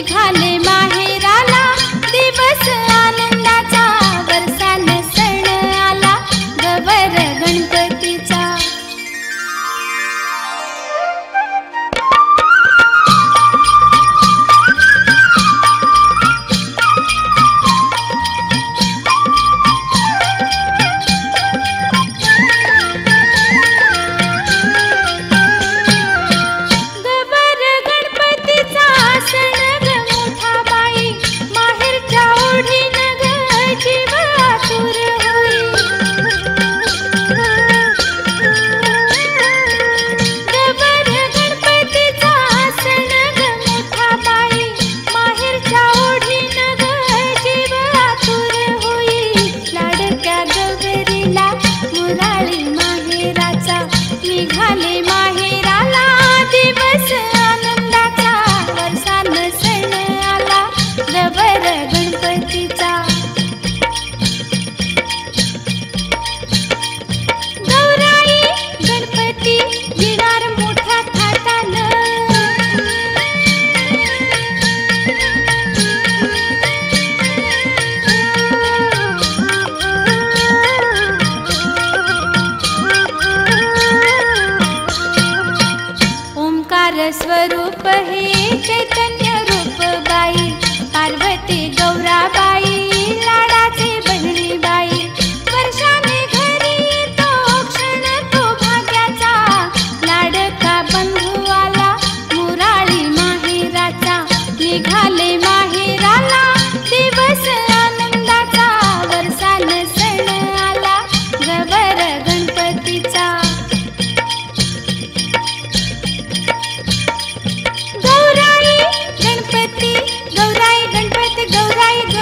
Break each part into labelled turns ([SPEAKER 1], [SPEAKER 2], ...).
[SPEAKER 1] निघाले माहेराला दिवस आनंदाचा वर्षान सण आला गवर गणपतीचा निघाले माहेराला दिवस आनंदाचा वर्षान सण आला गवर गणपतीचा गौराई गणपती येणार मोठ्या थाटानं स्वरूप हे चैतन्य रूप बाई पार्वती गौराबाई लाडाची बहिणी बाई वर्षाने घरी येतो क्षण तो भाग्याचा लाडका बंधू आला मुराळी माहेराचा निघाले माहेराला दिवस आनंदाचा वर्षान सण आला गवर गणपतीचा गौराई गणपती गौराई ग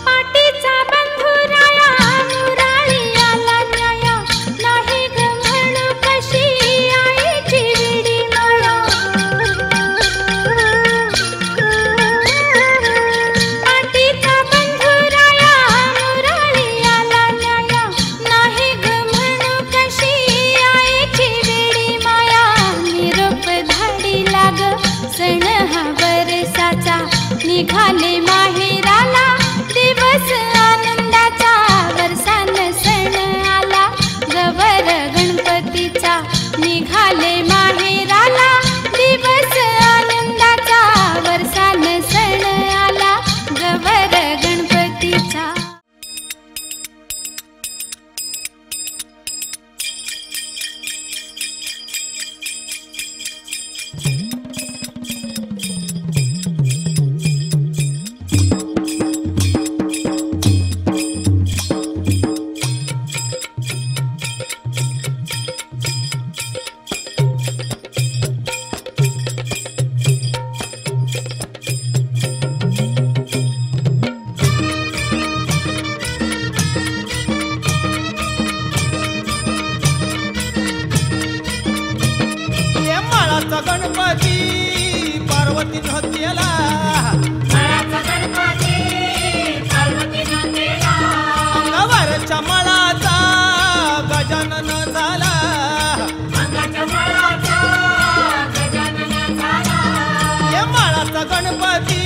[SPEAKER 1] पाटीचा बंधुराया मुराळी आला न्याया नाही ग म्हणू कशी आईची विडी माया सण हा वर्षाचा निघाले माहेराला दिवस आनंदाचा वर्षान सण आला गवर गणपतीचा निघाले माहेराला दिवस आनंदाचा वर्षान सण आला गवर गणपतीचा
[SPEAKER 2] गणपती पार्वती नृत्यला अंगावरच्या मळाचा गजानन झाला हे माळाचा गणपती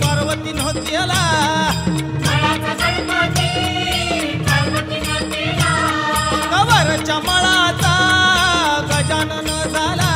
[SPEAKER 2] पार्वती नृत्यला अंगावरच्या मळाचा गजानन झाला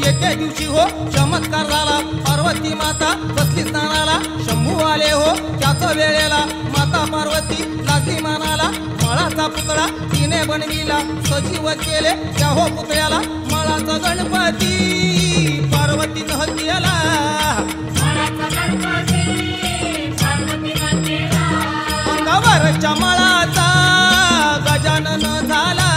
[SPEAKER 2] एके दिवशी हो चमत्कार झाला पार्वती माता बसली स्नानाला शंभू आले हो त्याच वेळेला माता पार्वती लागली मानाला मळाचा पुतळा तिने बनविला सजीव केले त्या हो पुतळ्याला मळाचा गणपती पार्वती नहतीला अंगावरच्या मळाचा गजानन झाला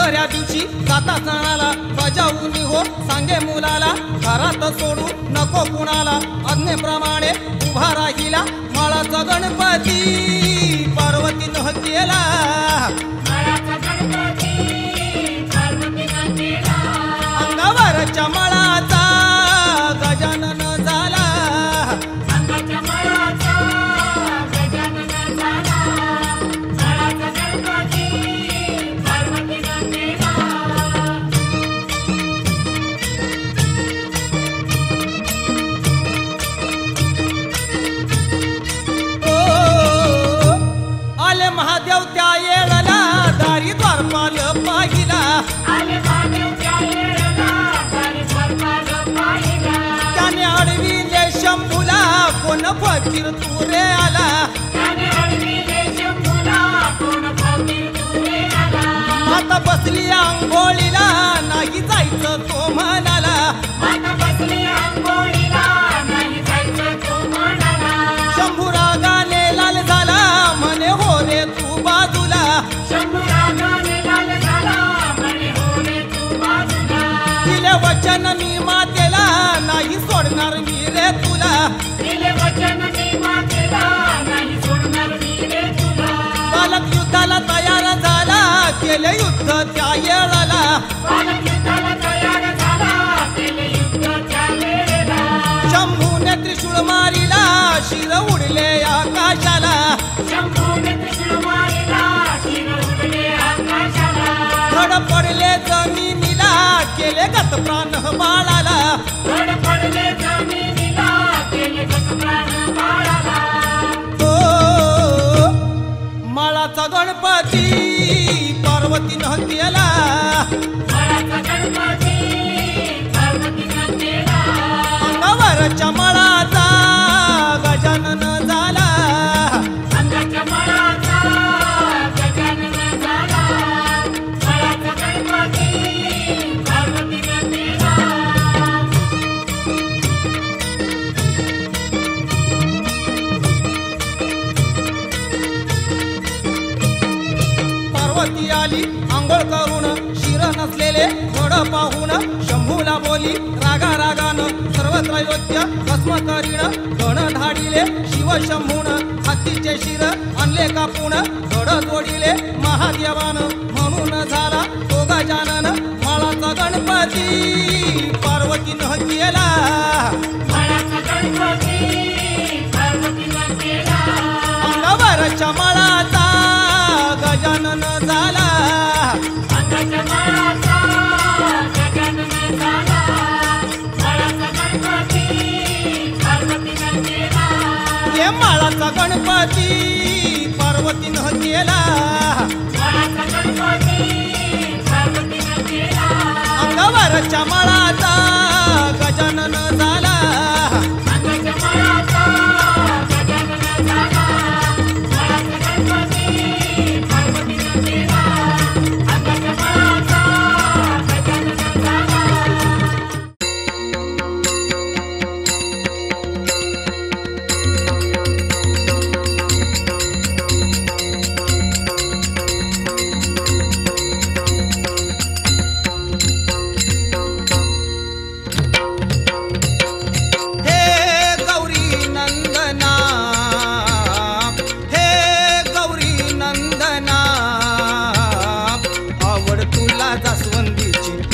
[SPEAKER 2] दुसऱ्या दिवशी जाता सणाला बजावून हो सांगे मुलाला घरात सोडू नको कुणाला आज्ञेप्रमाणे उभा राहिला माळाचा गणपती पार्वतीनं केला अंगावरच्या माळाचा गजानन झाला आले महादेव त्या येळला दारी द्वारपाल पाहिला त्याने अडविले शंभूला कोण फकीर तुरे आला आता बसली आंघोळीला नाही जायचं तो म्हणाला शंभू रागाने लाल झाला म्हणे हो रे तू बाजूला दिले वचन मी मातेला नाही सोडणार मी रे तुला बालक युद्धाला तयार झाला केले युद्ध त्या येळाला शंभूने त्रिशूळ मारिला शिर उडले आकाशाला धड पडले जमिनीला केले गत प्राण बाळाला माळाचा गणपती पार्वतीनं केला अंगावरच्या माळाचा गजानन झाला पार्वती आली आंघोळ करून शिर नसलेले घोड पाहून शंभूला बोली रागा रागानं सर्वत्र योग्य भस्म करीण गण ढाडिले शिव शंभून हत्तीचे शिर आणले कापून घोड जोडिले महादेवान म्हणून झाला तो गजानन माळाचा गणपती पार्वतीनं केला अंगावरच्या माळाचा गजानन झाला ये माळाचा गणपती पार्वतीनं केला अंगावरच्या माळाचा गजानन झाला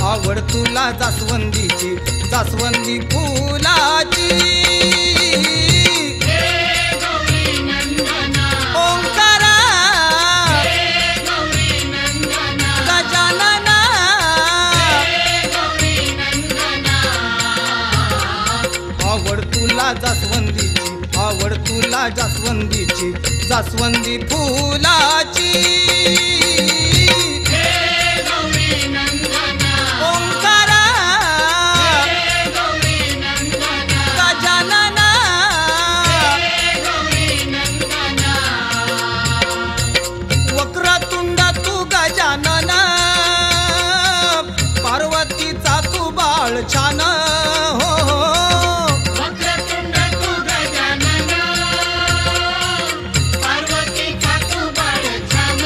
[SPEAKER 2] आवड तुला जास्वंदीची जास्वंदी फुलाची ओंकारा गजानना आवड तुला जास्वंदीची आवड तुला जास्वंदीची जास्वंदी फुलाची छान हो
[SPEAKER 3] वक्रतुंड तू गजानन पार्वतीचा तू बाळ छान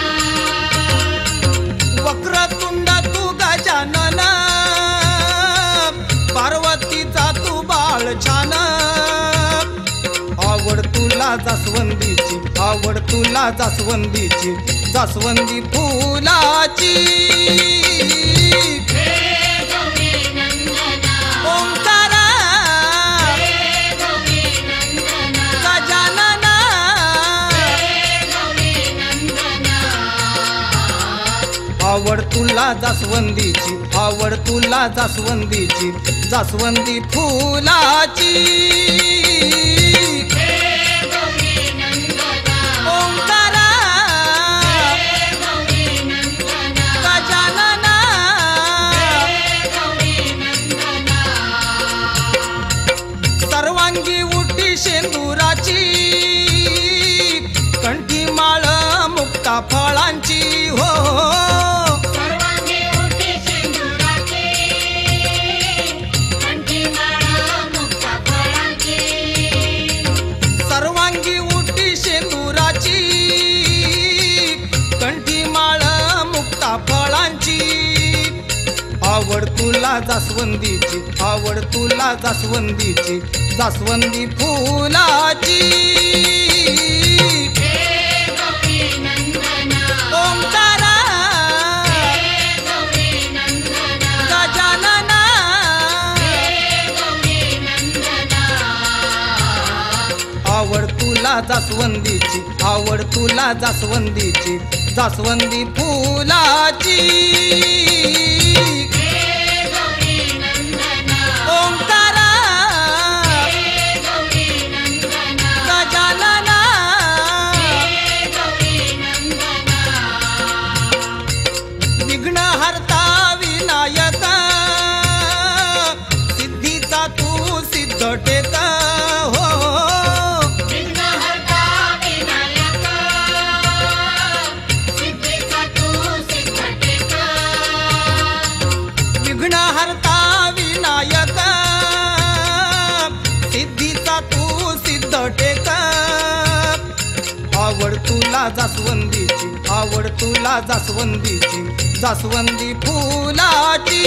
[SPEAKER 2] जास्वंदीची आवड तुला जास्वंदीची जास्वंदी फुलाची ओंकारा गजानना आवड तुला जास्वंदीची आवड तुला जास्वंदीची जास्वंदी फुलाची ओंकारा गजानना सर्वांगी उठी शेंदुराची कंठी माळ मुक्ता फळांची हो सर्वांगी उठी शेंदुराची कंठी माळ मुक्ता फळांची आवड तुला जास्वंदीची आवड तुला जास्वंदीची जास्वंदी फुलाची ओंकारा गजानना आवड तुला जास्वंदीची आवड तुला जास्वंदीची जास्वंदी फुलाची ओंकारा गजानना विघ्न हरता विनायक सिद्धीचा तू सिद्ध टेक हो विघ्न हरता विनायक सिद्धीचा तू सिद्ध टेक आवड तुला जास्वंदीची आवड तुला जास्वंदीची जास्वंदी फुलाची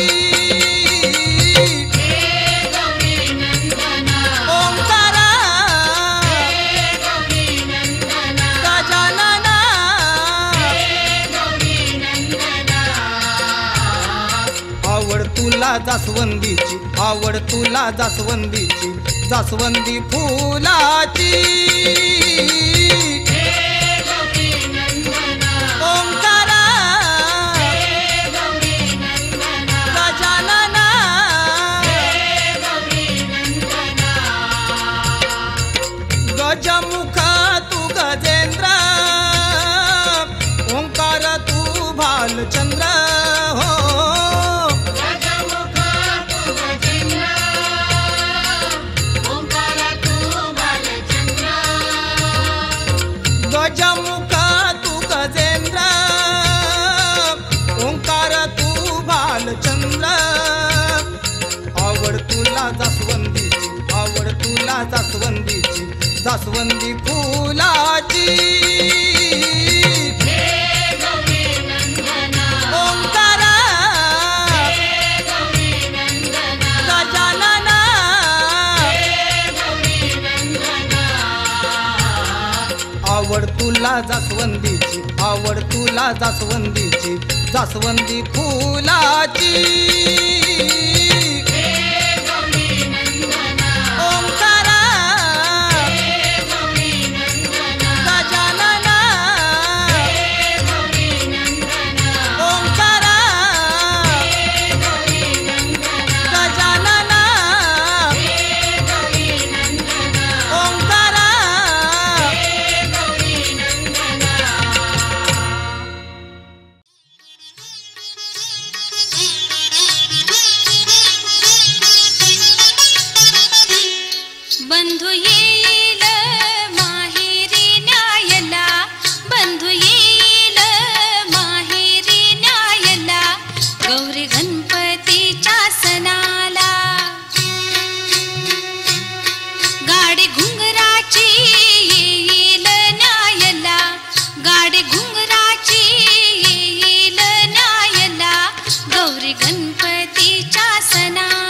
[SPEAKER 2] ओंकारा गजानना आवड तुला जास्वंदीची आवड तुला जास्वंदीची जास्वंदी फुलाची ओंकारा गजानना गजमुख तू गजेंद्र ओंकार तू भालचंद्र हो गजमुख तू गजेंद्र ओंकार तू भालचंद्र आवड तुला जास्वंदीची आवड तुला जास्वंदीची जास्वंदी फुलाची ओंकारा गजानना आवड तुला जास्वंदीची आवड तुला जास्वंदीची जास्वंदी फुलाची ओंकारा गजानना ओंकारा गजानना ओंकारा
[SPEAKER 1] बंधू येईल माहेरी न्यायला बंधू येईल माहेरी न्यायला गौरी गणपतीच्या सणाला गाडी घुंगराची येईल न्यायला गाडी घुंगराची येईल न्यायला गौरी गणपतीच्या सणाला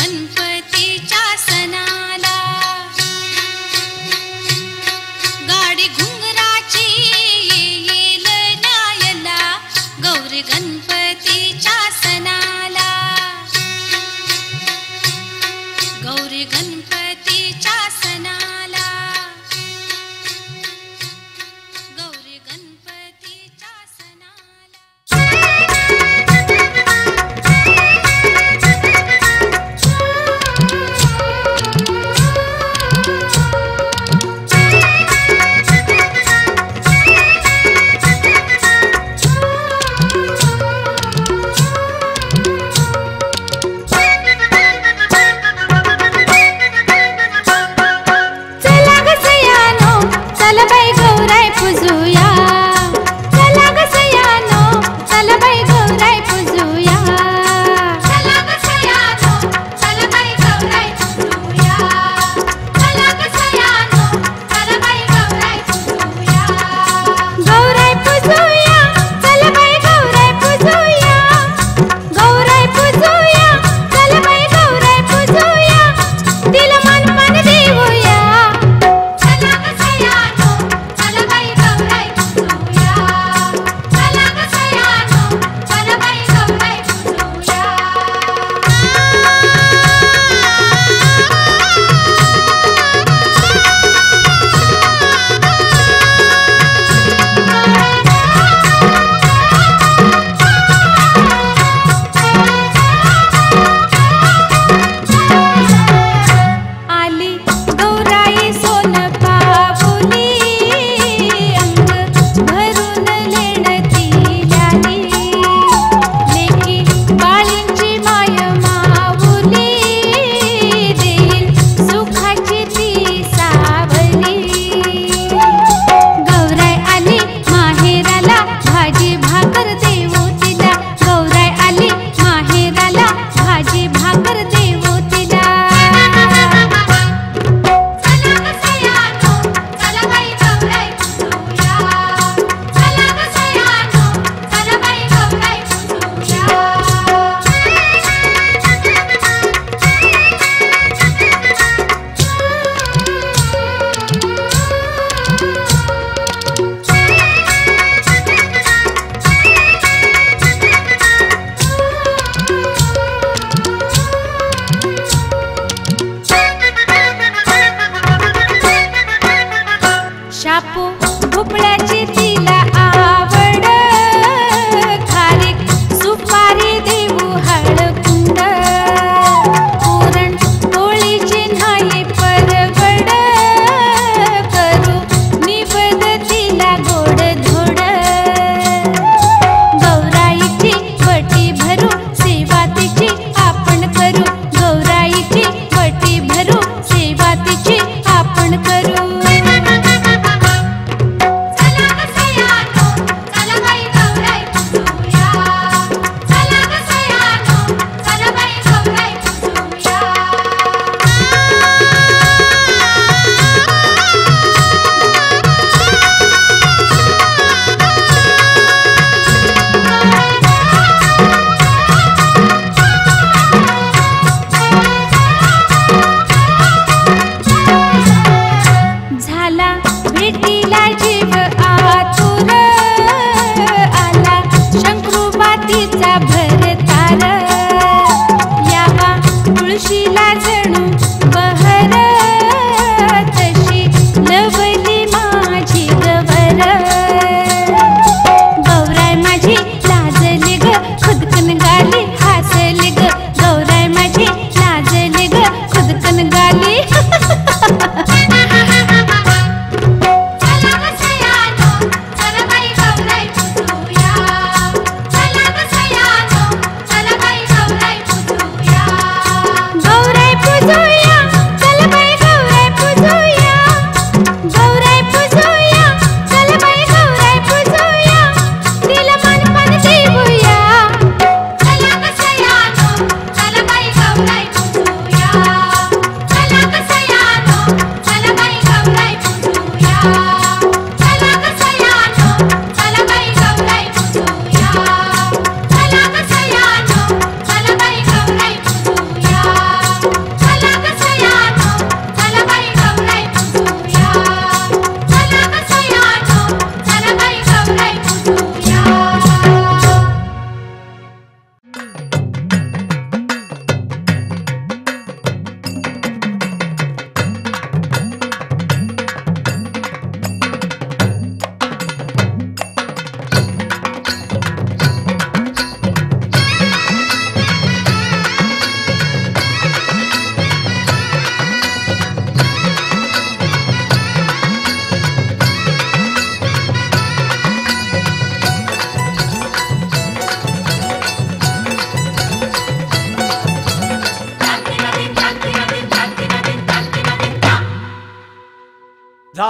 [SPEAKER 1] गणपतीच्या सणाला गाडी घुंगराची येईल न्यायला गौरी गणपतीच्या सणाला गौरी गणपतीच्या सणाला गौरी गणपतीच्या सणाला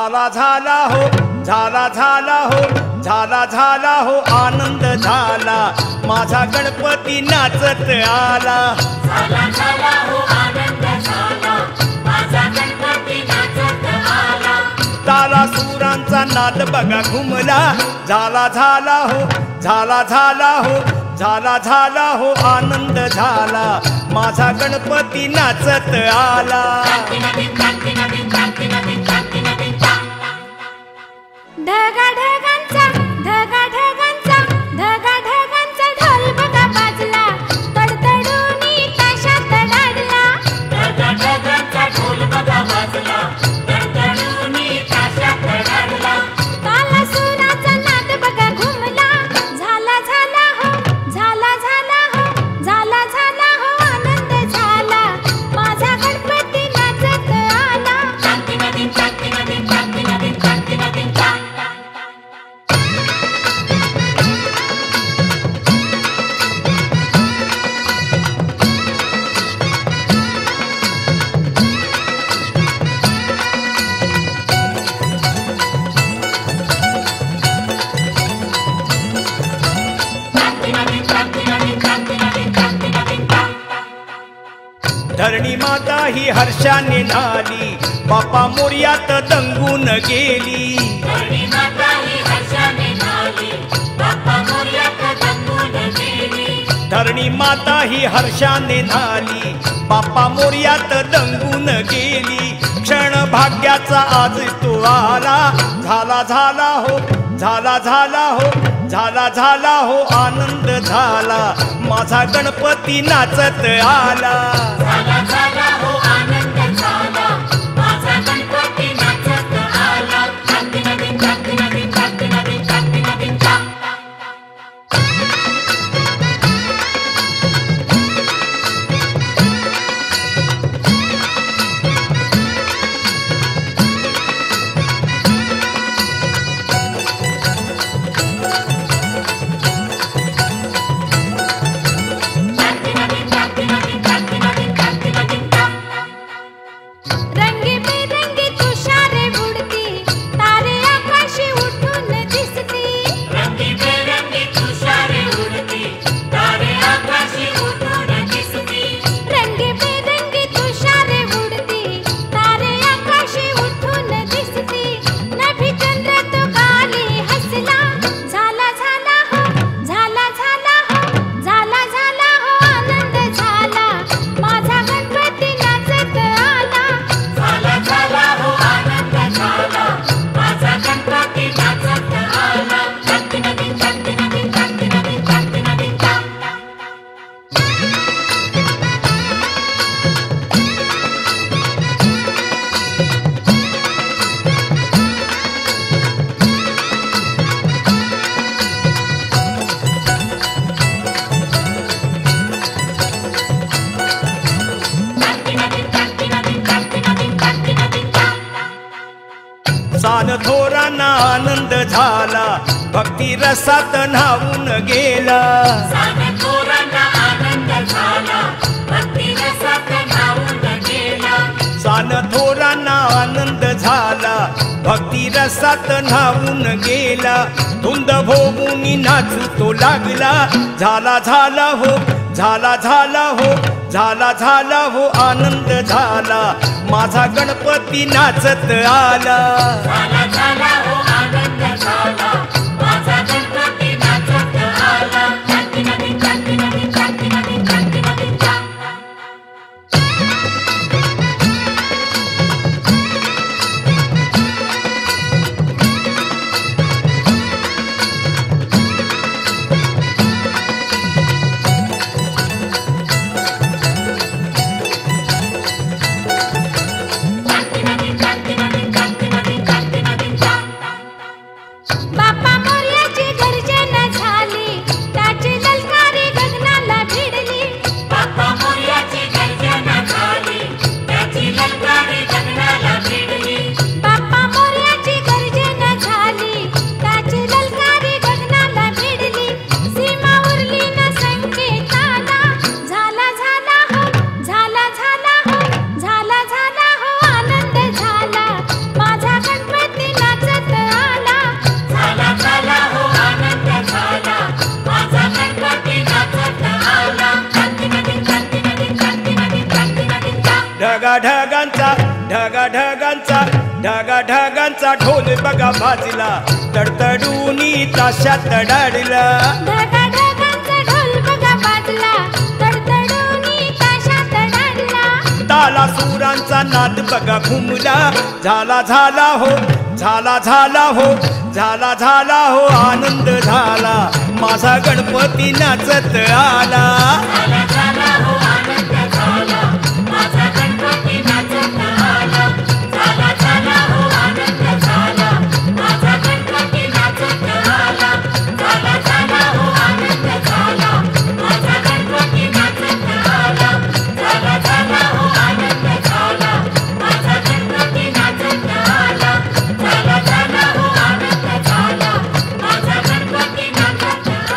[SPEAKER 4] झाला झाला हो झाला झाला हो झाला झाला हो आनंद झाला माझा गणपती नाचत आला
[SPEAKER 3] झाला झाला हो आनंद झाला माझा गणपती नाचत आला
[SPEAKER 4] ताला सुरांचा नाद बघा घुमला झाला झाला हो झाला झाला हो झाला झाला हो आनंद झाला माझा गणपती नाचत आला
[SPEAKER 1] ढगा ढगांचा ढगा ढगांचा ढगा ढगांचा ढोल बघा बाजला तडतडूनी ताशात गाडला
[SPEAKER 3] ढगा ढगांचा ढोल बघा वाजला तडतडूनी ताशात रडला
[SPEAKER 1] ताला सुराचा नाद बघा घुमला झाला झाला हो झाला झाला हो झाला झाला हो आनंद झाला माझा गणपती नाचत आला
[SPEAKER 3] शांती नदी शांती नदी शांती नदी शांती नदी
[SPEAKER 4] धरणी माता ही हर्षाने नाली बापा मोर्यात दंगून गेली
[SPEAKER 3] धरणी माता ही हर्षाने नाली बाप्पा मोरयात दंगून गेली
[SPEAKER 4] धरणी माता ही हर्षाने नाली बापा मोर्यात दंगून गेली क्षण भाग्याचा आज तो आला झाला झाला हो झाला झाला हो झाला झाला हो आनंद झाला माझा गणपती नाचत आला
[SPEAKER 3] झाला झाला हो आनंद झाला माझा गणपती नाचत आला शांती नदी शांती नदी शांती नदी शांती नदी
[SPEAKER 1] रंगीबेरंगी तुषारे उडती तारे आकाशी उठून दिसती
[SPEAKER 3] रंगीबेरंगी तुषारे उडती तारे आकाशी उठून दिसती
[SPEAKER 1] रंगीबेरंगी तुषारे उडती तारे आकाशी उठून दिसती नभी चंद्र तो गाली हसला झाला झाला हो झाला झाला हो झाला झाला हो आनंद झाला माझा गणपती नाचत आला
[SPEAKER 3] झाला झाला हो आनंद झाला माझा गणपती नाचत आला शांती नदी शांती नदी शांती नदी शांती नदी शांती नदी शांती नदी शांती नदी शांती नदी
[SPEAKER 4] सान थोरांना आनंद झाला भक्ती रसात न्हावून गेला
[SPEAKER 3] सानथोरांना आनंद झाला भक्ती रसात न्हावून गेला
[SPEAKER 4] सान थोरांना आनंद झाला भक्ती रसात न्हावून गेला धुंद भोगुनी नाचू तो लागला झाला झाला हो झाला झाला हो झाला झाला हो आनंद झाला माझा गणपती नाचत आला
[SPEAKER 3] झाला झाला हो आनंद झाला माझा गणपती नाचत आला शांती नदी शांती नदी शांती नदी शांती नदी शांती नदी शांती नदी शांती नदी शांती नदी
[SPEAKER 1] बाप्पा
[SPEAKER 4] ढगांचा ढगांचा ढोल बघा भाजला तडतडूनी ताशात तडाडला
[SPEAKER 1] ढगांचा ढोल बघा बाजला तडतडूनी ताशात डाडला
[SPEAKER 4] ताला सुरांचा नाद बघा घुमला झाला हो आनंद झाला माझा गणपती नाचत आला
[SPEAKER 3] झाला हो आनंद झाला माझा गणपती नाचत आला झाला हो आनंद झाला माझा गणपती नाचत आला झाला हो आनंद झाला माझा गणपती नाचत आला झाला हो आनंद झाला माझा गणपती नाचत आला झाला हो आनंद झाला माझा गणपती नाचत आला.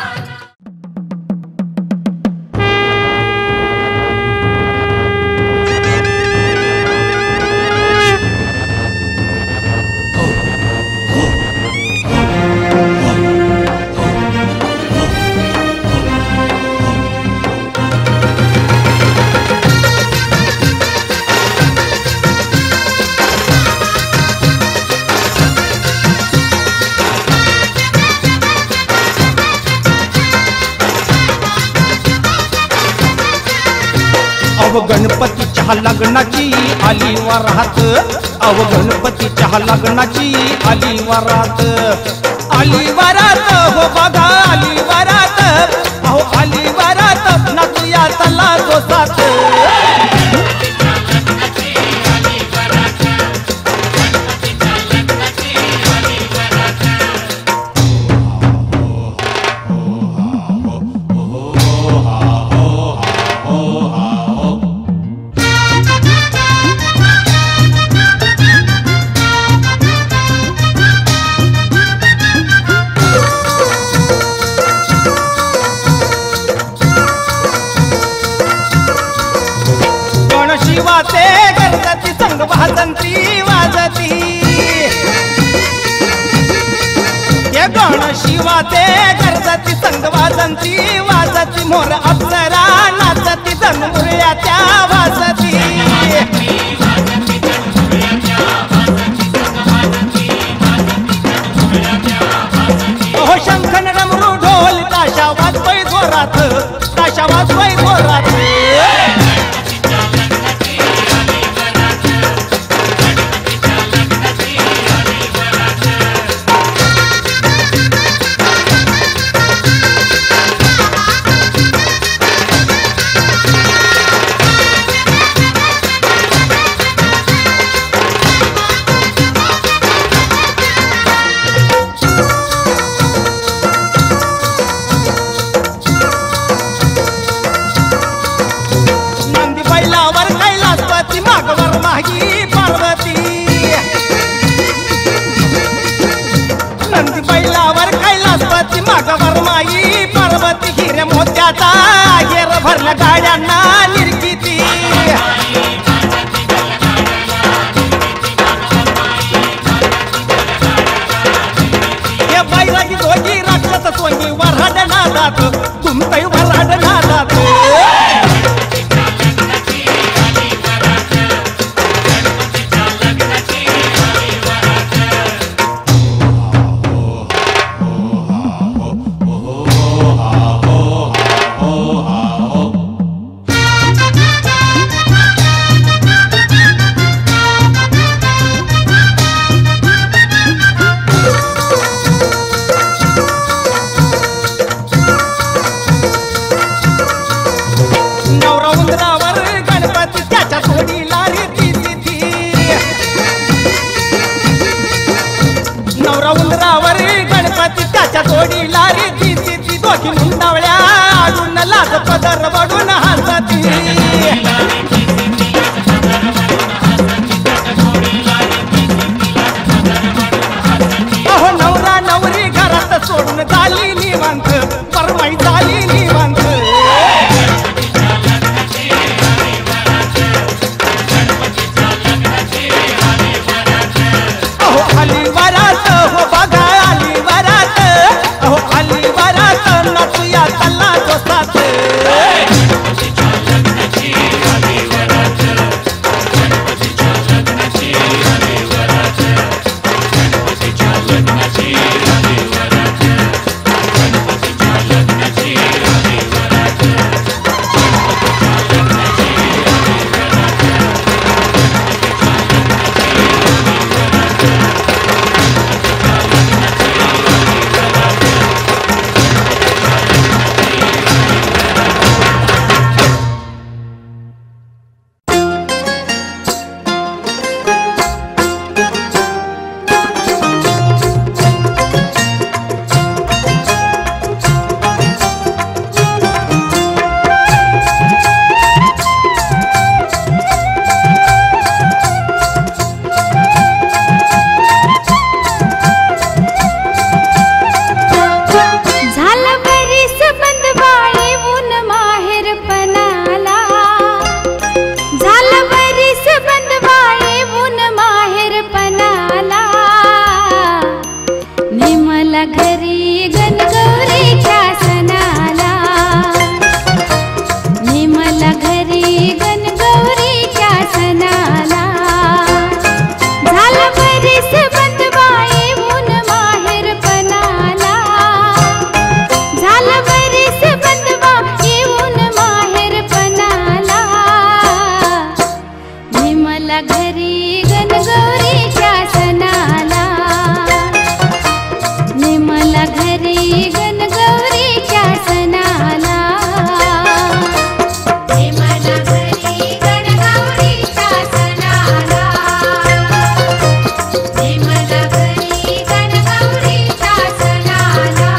[SPEAKER 2] अव गणपतीच्या लग्नाची आली वरात अव गणपतीच्या लग्नाची आली वरात हो बघा आली वरात अहो आली वरात नाचूया चला जोसात शिवाचे गणपती संग वाजंती वाजती ये गण शिवाचे गणपती संग वाजंती वाजती मोर अप्सरा नाचती जणमुर्याच्या वाजती हो शंखन डमरू ढोल ताशा वाजतोय जोरात भरल्या गाड्यांना निर्मिती हे बैरागी दोघी राक्षस सोनी वराड नादात तुमचाही वराड नादात जोडीला रे ती दोघी मुंडावळ्या आडून लाज पदर वडून हसती अहो नवरा नवरी घरात सोडून झाली निवांत परवाई झाली निवांत अहो आली वरात हो बघा आली वरात अहो आली वरात नाचूया चला जोसात
[SPEAKER 1] मला घरी गणगौरीच्या सणाला, मला घरी गणगौरीच्या सणाला, मला घरी गणगौरीच्या सणाला, मला घरी गणगौरीच्या सणाला.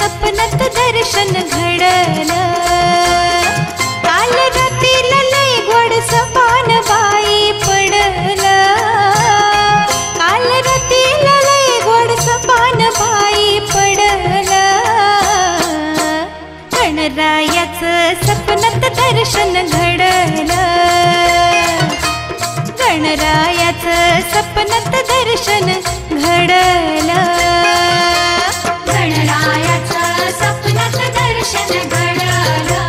[SPEAKER 1] सपनात दर्शन घडलं. काल रात्रीला लय गोड सपान बाई पडलं. काल रात्रीला लय गोड सपान बाई पडलं. गणरायाचं सपनात दर्शन घडलं. गणरायाचं सपनात दर्शन घडलं.
[SPEAKER 3] गणरायाचं सपनात दर्शन घडलं.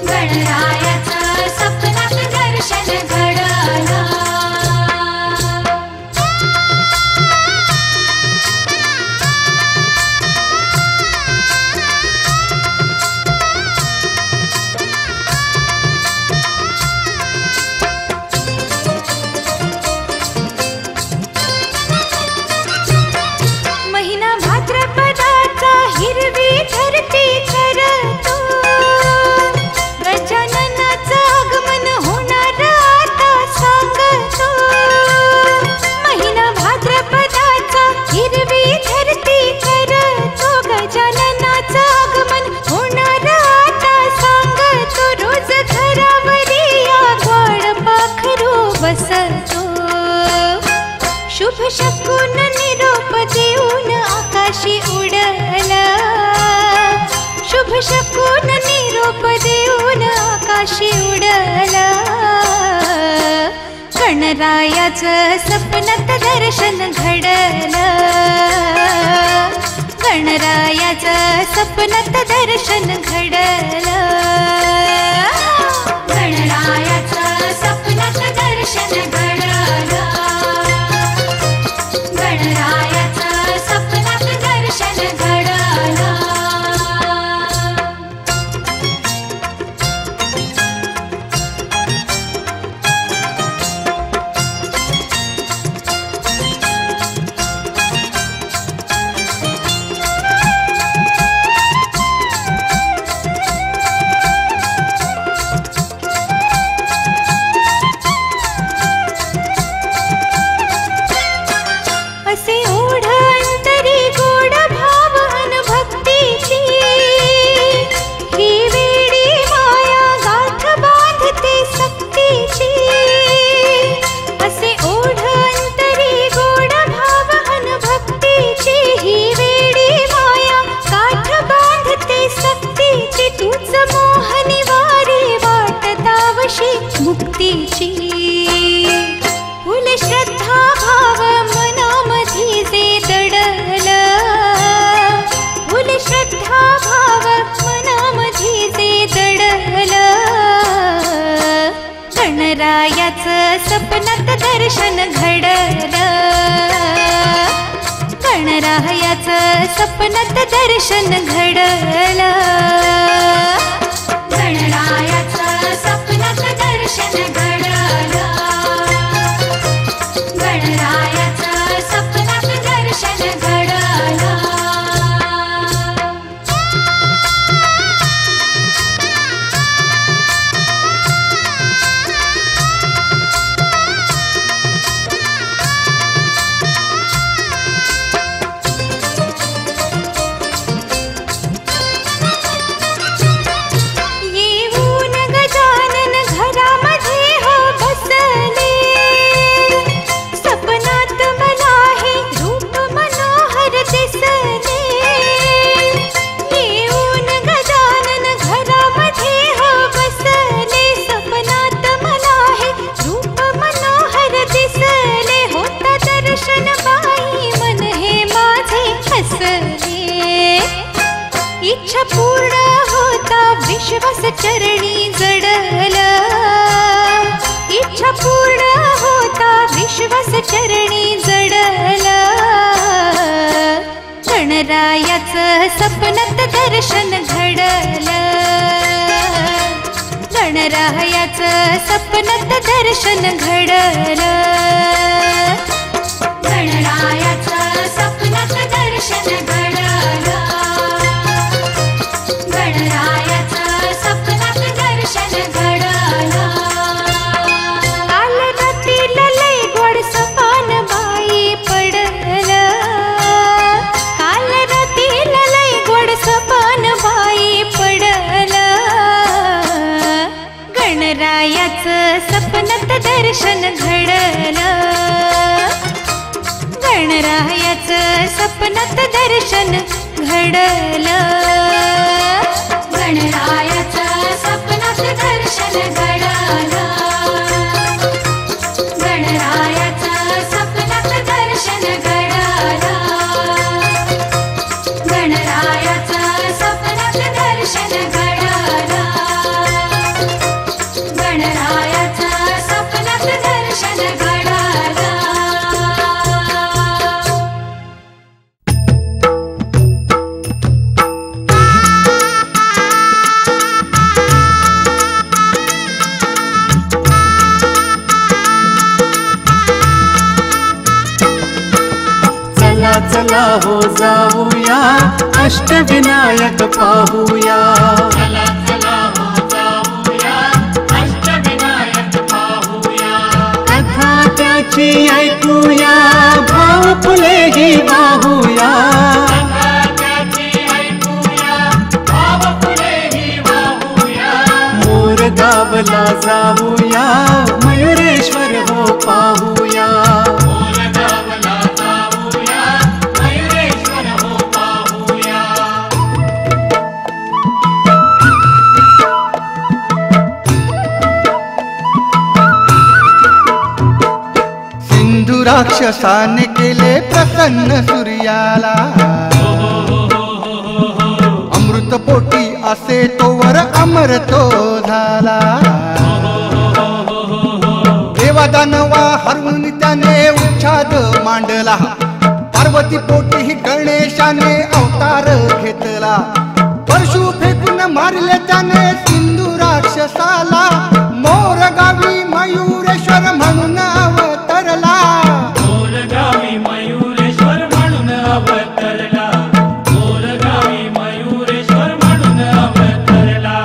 [SPEAKER 3] गणरायाचं सपनात दर्शन घडलं.
[SPEAKER 1] महिना भाद्रपदाचा हिरवी धरती करतो. गजाननाचं आगमन होणार आता सांगतो. महिना भाद्रपदाचा हिरवी धरती करतो. गजाननाचं आगमन होणार आता सांगतो. रोज घरावरी या गोड पाखरू बसतो. शुभ शकून निरोप देऊन आकाशी उडला. शुभ शकून निरोप देऊन आकाशी उडला. गणरायाचं सपनात दर्शन घडलं. गणरायाचं सपनात दर्शन घडलं.
[SPEAKER 3] गणरायाचं सपनात दर्शन घडलं. गणरायाचं सपनात दर्शन घडलं.
[SPEAKER 1] असे ओढ अंतरी गोड भाव अन भक्तीची. ही वेडी माया गाठ बांधते सक्तीची. असे ओढ अंतरी गोड भाव अन भक्तीची. ही वेडी माया गाठ बांधते सक्तीची. तूच मोहनी वारी वाट दावशी मुक्तीची. फुल श्रद्धा भाव मनामधी जे दडलं. फुल श्रद्धा भाव मनामधी जे दडलं. गणरायाचं सपनात दर्शन घडलं. गणरायाचं सपनात दर्शन घडलं.
[SPEAKER 3] गणरायाचं सपनात दर्शन घडलं. गणरायाचं सपनात दर्शन घडलं.
[SPEAKER 1] येऊन गजानन घरामध्ये हो बसले. सपनात मला हे रूप मनोहर दिसले. येऊन गजानन घरामध्ये हो बसले. सपनात मला हे रूप मनोहर दिसले. होता दर्शन बाई मन हे माझे हसले. इच्छा पूर्ण होता विश्वास चरणी जडला. इच्छा पूर्ण होता विश्वास चरणी जडला. गणरायाचं सपनात दर्शन घडलं. गणरायाचं सपनात दर्शन घडलं.
[SPEAKER 3] गणरायाचं सपनात दर्शन घडलं. गणरायाचं सपनात दर्शन घडलं.
[SPEAKER 1] काल रात्रीला लय गोड सपान बाई पडलं. काल रात्री गणरायाचं सपनात दर्शन घडलं, गणरायाचं सपनात दर्शन घडलं, गणरायाचं सपनात दर्शन घडलं, गणरायाचं सपनात दर्शन घडलं, गणरायाचं सपनात दर्शन घडलं, गणरायाचं सपनात दर्शन घडलं.
[SPEAKER 5] चला हो जाऊया अष्टविनायक पाहूया,
[SPEAKER 3] चला चला हो जाऊया अष्टविनायक पाहूया,
[SPEAKER 5] कथा त्याची ऐकूया भाव फुलेही वाहूया,
[SPEAKER 3] कथा त्याची ऐकूया भाव फुलेही वाहूया,
[SPEAKER 5] मोरगावला जाऊया मयुरेश्वर हो पाहूया,
[SPEAKER 3] मोरगावला जाऊया मयुरेश्वर हो पाहूया,
[SPEAKER 6] सिंधू राक्षसाने केले प्रसन्न सूर्याला, अमृत पोटी असे तोवर अमर तो झाला, देवा दानवा हरवून त्याने उच्छाद मांडला, पार्वती पोटी गणेशाने अवतार घेतला, परशु फेकून मारले त्याने सिंधू राक्षसाला, मोरगावी मयुरेश्वर म्हणून अवतरला,
[SPEAKER 3] मोरगावी मयुरेश्वर म्हणून अवतरला, मोरगावी मयुरेश्वर म्हणून अवतरला,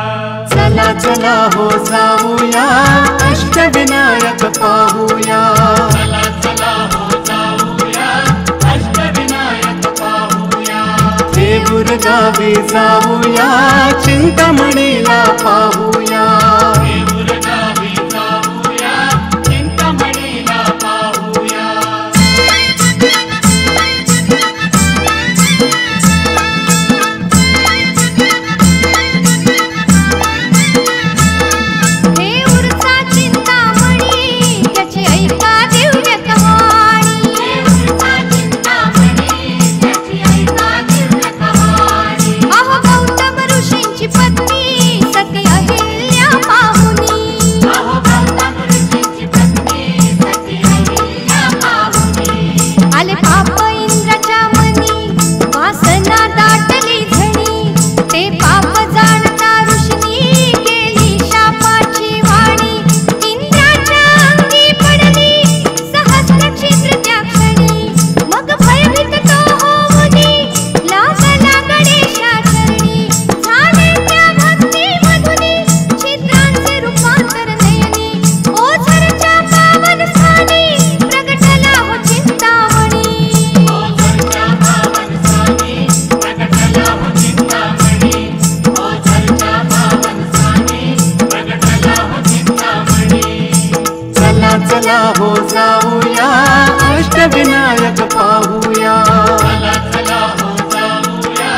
[SPEAKER 5] चला चला हो जाऊया अष्टविनायक पाहूया,
[SPEAKER 3] चला चला हो जाऊया अष्टविनायक पाहूया,
[SPEAKER 5] देऊरगावी जाऊया चिंतामणीला पाहूया,
[SPEAKER 3] देऊरगावी जाऊया चिंतामणीला पाहूया,
[SPEAKER 1] देऊरचा चिंतामणी त्याची ऐका दिव्य कहाणी,
[SPEAKER 3] देऊरचा चिंतामणी त्याची ऐका दिव्य कहाणी,
[SPEAKER 1] अहो गौतम ऋषींची पत्नी सती अहिल्या पाहुनी,
[SPEAKER 3] अहो गौतम ऋषींची पत्नी सती अहिल्या पाहुनी,
[SPEAKER 1] आले पाप इंद्राच्या मनी वासना दाटली झणी, ते पाप जाणता ऋषींनी केली शापाची वाणी, इंद्राच्या अंगी पडली सहस्र छिद्र त्या क्षणी, मग भयभीत तो होऊनी लागला गणेशा चरणी, झाले त्या भक्ती मधुनी छिद्रांचे रूपांतर नयनी, ओझरच्या पावन स्थानी प्रगटला हो चिंतामणी,
[SPEAKER 3] ओझरच्या पावन स्थानी प्रगटला हो चिंतामणी, ओझरच्या पावन स्थानी प्रगटला हो चिंतामणी,
[SPEAKER 5] चला चला हो जाऊया अष्टविनायक पाहूया,
[SPEAKER 3] चला चला हो जाऊया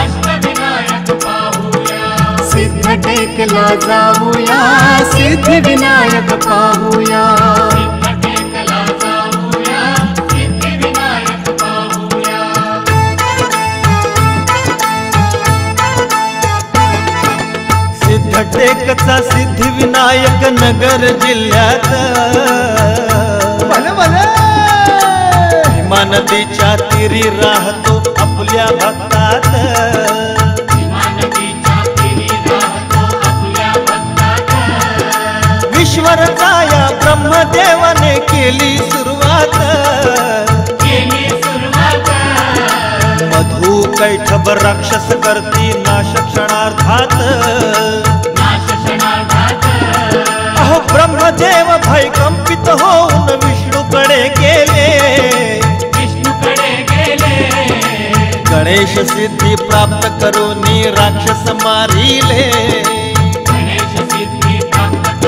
[SPEAKER 3] अष्टविनायक पाहूया,
[SPEAKER 5] सिद्धटेकला जाऊया सिद्धिविनायक पाहूया,
[SPEAKER 3] सिद्धटेकला जाऊया सिद्धिविनायक पाहूया,
[SPEAKER 2] सिद्धटेकचा सिद्धिविनायक नगर जिल्ह्यात,
[SPEAKER 6] भले भले
[SPEAKER 2] भीमा नदीच्या तीरी राहतो आपल्या भक्तात,
[SPEAKER 3] भीमा नदीच्या तीरी राहतो आपल्या भक्तात,
[SPEAKER 2] विश्वरचा या ब्रह्मदेवाने केली सुरुवात,
[SPEAKER 3] केली सुरुवात,
[SPEAKER 2] मधु कैठब राक्षस करती नाश क्षणार्धात,
[SPEAKER 3] नाश क्षणार्धात,
[SPEAKER 2] अहो ब्रह्मदेव भय कंपित होऊन विष्णूकडे गेले,
[SPEAKER 3] विष्णूकडे गेले,
[SPEAKER 2] गणेश सिद्धी प्राप्त करून राक्षस मारिले,
[SPEAKER 3] गणेश सिद्धी प्राप्त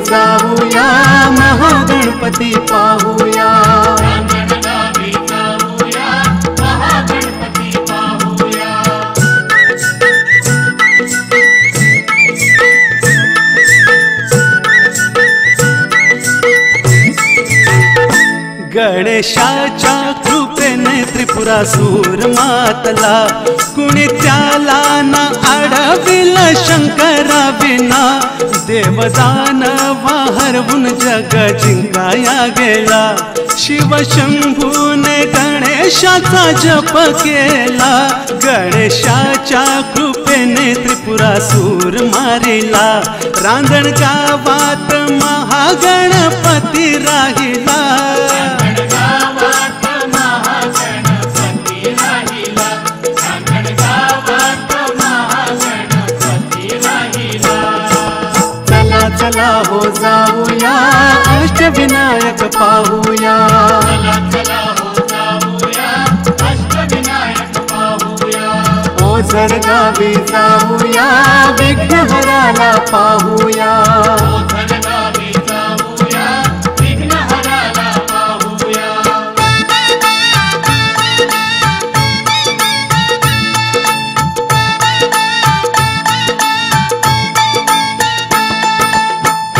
[SPEAKER 5] जाऊया महागणपती पाहूया.
[SPEAKER 3] रांजणगावी जाऊया महागणपती पाहूया.
[SPEAKER 5] गणेशाच्या कृपेने त्रिपुरासूर मातला, कुणी त्याला ना अडविल शंकरा विना. देवदानवा हरवून जग जिंकाया गेला, शिवशंभूने गणेशाचा जप केला. गणेशाच्या कृपेने त्रिपुरासूर मारिला, रांजण गावात महागणपती राहिला.
[SPEAKER 3] रांजणगावात महागणपती राहिला. रांजणगावात महागणपती राहिला.
[SPEAKER 5] चला चला हो जाऊया अष्टविनायक पाहूया.
[SPEAKER 3] चला चला हो जाऊया अष्टविनायक पाहूया.
[SPEAKER 5] ओझर गावी जाऊया विघ्नहराला पाहूया.
[SPEAKER 3] ओझरगावी जाऊया विघ्नहराला पाहूया.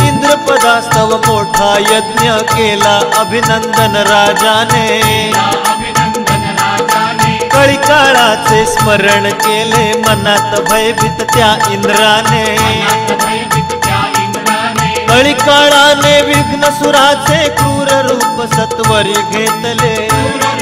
[SPEAKER 2] इंद्रपदास्तव मोठा यज्ञ केला अभिनंदन राजाने.
[SPEAKER 3] अभिनंदन राजाने.
[SPEAKER 2] कळीकाळाचे स्मरण केले मनात भयभीत त्या इंद्राने.
[SPEAKER 3] भयभीत त्या इंद्राने.
[SPEAKER 2] कळीकाळाने विघ्नसुराचे क्रूर रूप सत्वरी घेतले.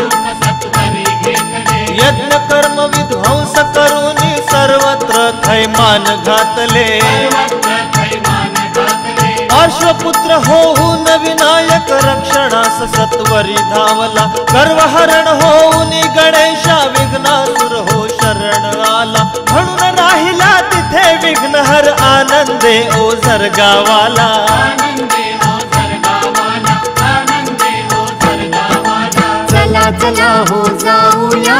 [SPEAKER 3] रूप सत्वरी घेतले.
[SPEAKER 2] यज्ञ कर्म विध्वंस करून सर्वत्र थैमान घातले.
[SPEAKER 3] सर्वत्र थैमान घातले.
[SPEAKER 2] अश्वपुत्र होऊन विनायक रक्षणास सत्वरी धावला. गर्वहरण होऊन गणेशा विघ्नासुर हो शरण आला. म्हणून राहिला तिथे विघ्नहर आनंदे ओझर गावाला.
[SPEAKER 3] आनंदे ओझर गावाला. आनंदे ओझर गावाला.
[SPEAKER 5] चला चला हो जाऊया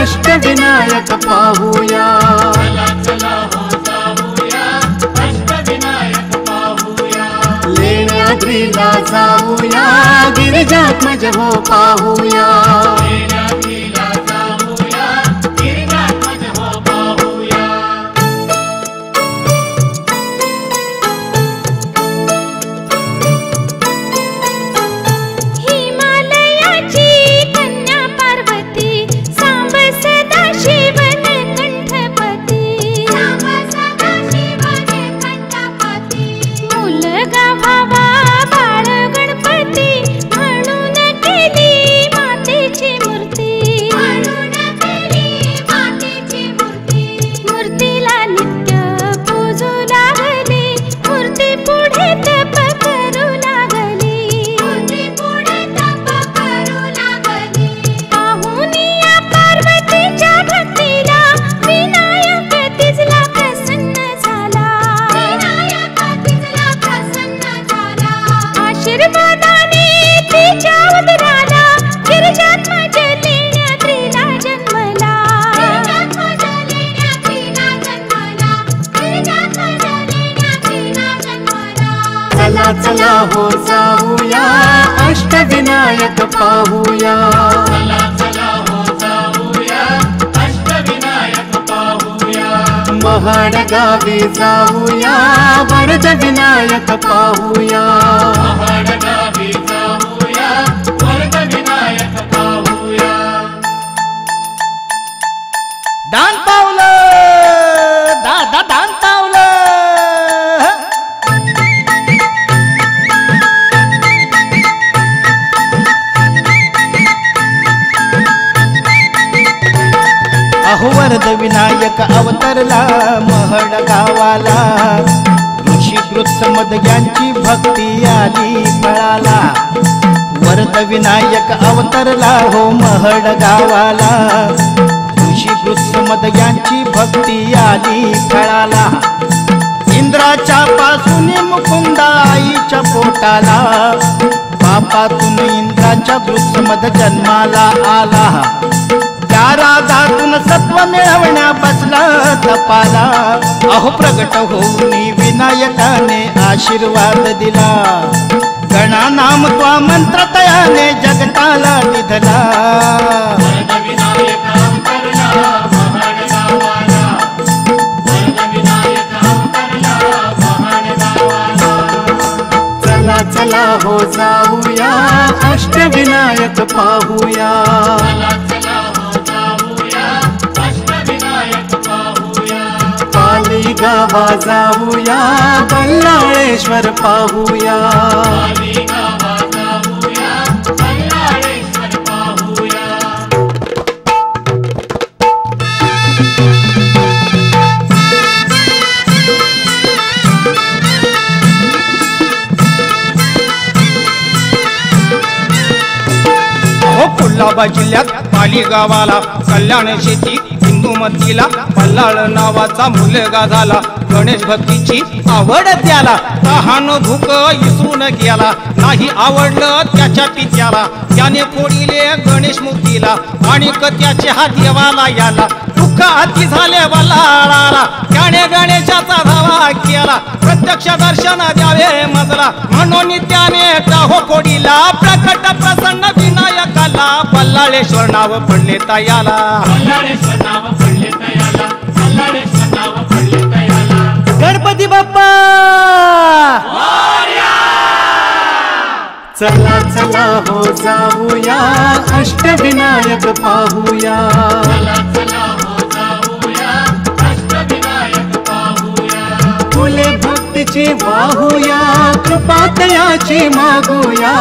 [SPEAKER 5] अष्टविनायक पाहूया.
[SPEAKER 3] चला चला हो जाऊया अष्टविनायक पाहूया.
[SPEAKER 5] लेण्याद्रीला जाऊया गिरिजात्मज हो पाहूया.
[SPEAKER 3] लेण्याद्रीला जाऊया गिरिजात्मज हो पाहूया.
[SPEAKER 1] हिमालयाची कन्या पार्वती सांब सदा शिवन कंठपती. सांब सदा शिवन कंठपती. मुलगा भावा बाळ गणपती म्हणून केली मातेची मूर्ती. म्हणून केली मातेची मूर्ती. मूर्तीला नित्य पूजू लागली. मूर्ती पुढे तप करू लागली. मूर्ती पुढे तप करू लागली. पाहून या पार्वतीच्या भक्तीला विनायक तिजला प्रसन्न झाला. विनायक तिजला प्रसन्न झाला. आशीर्वादाने तिच्या उदराला गिरिजात्मज लेण्याद्रीला जन्मला. गिरिजात्मज लेण्याद्रीला जन्मला. गिरिजात्मज लेण्याद्रीला जन्मला.
[SPEAKER 5] चला चला हो जाऊया अष्टविनायक पाहूया.
[SPEAKER 3] चला चला हो जाऊया अष्टविनायक पाहूया.
[SPEAKER 5] महाड गावी जाऊया वरद विनायक पाहूया.
[SPEAKER 3] महाडगावी जाऊया वरद विनायक पाहूया.
[SPEAKER 2] दान पावलं दादा दान पावलं. अहो वरद विनायक अवतरला महड गावाला. ऋषी कृत्समद यांची भक्ती आली फळाला. वरद विनायक अवतरला हो महड गावाला. ऋषी कृत्समद यांची भक्ती आली फळाला. इंद्राच्या पासून मुकुंदा आईच्या पोटाला. पापातून इंद्राच्या वृत्समद जन्माला आला.
[SPEAKER 6] त्या राधातून सत्व मिळवण्या बसला तपाला अहो प्रगट होऊन विनायकाने आशीर्वाद दिला गणा नाम त्वा मंत्र तयाने जगताला निधला
[SPEAKER 5] चला चला हो जाऊया अष्टविनायक पाहूया पाली गावा जाऊया बल्लाळेश्वर पाहूया
[SPEAKER 2] कुलाबा जिल्ह्यात पाली गावाला कल्याण शेती हिंदूमतीला पल्लाळ नावाचा मुलगा झाला गणेश भक्तीची आवड त्याला तहान भूक विसरून गेला नाही आवडलं त्याच्या पित्याला त्याने फोडिले गणेश मूर्तीला आणि त्याचे हात देवाला याला दुःख हाती झाले बल्लाळाला त्याने गणेशाचा धावा केला प्रत्यक्ष दर्शन द्यावे मजला म्हणून त्याने टाहो फोडीला प्रकट प्रसन्न विनायकाला बल्लाळेश्वर नाव पडले तयाला
[SPEAKER 6] गणपती बाप्पा
[SPEAKER 5] चला चला हो जाऊया अष्टविनायक पाहूया फुले भक्तीची वाहूया कृपा तयाची मागूया